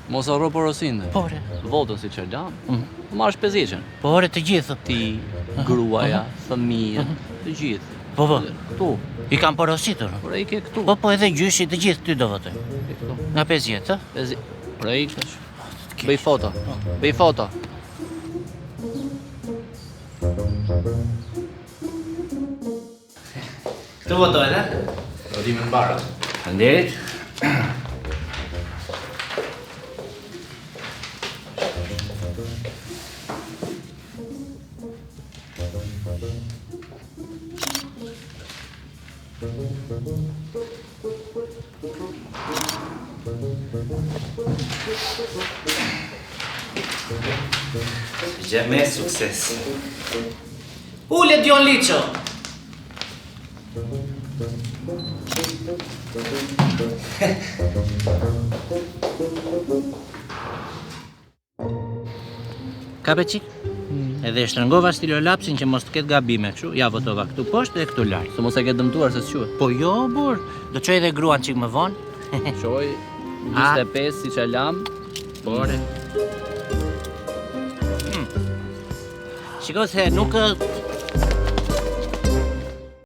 Mos harro porosinë. Pore. Votën si çelam. Marrësh 50. Pore të gjithë. Ti, gruaja, fëmijët, të gjithë. Po. Këtu. I kam porositur. Por ai ke këtu. Po edhe gjyshi të gjithë ty do votoj. Ke këtu. Nga 50, ë? Por ai tash. Bëj foto. Bëj foto. Këtu votojnë, ë? Votimin mbarë. Faleminderit. Gjë me sukses. Ule Dion Liço. Kape qik? Edhe shtrëngova stilolapsin që mos të ketë gabime, kështu. Ja votova këtu poshtë dhe këtu larg. Se mos e ke dëmtuar se s'quhet. Po jo, burr. Do çoj edhe gruan çik më vonë. Çoj 25 siç e lam. Pore. Shiko se nuk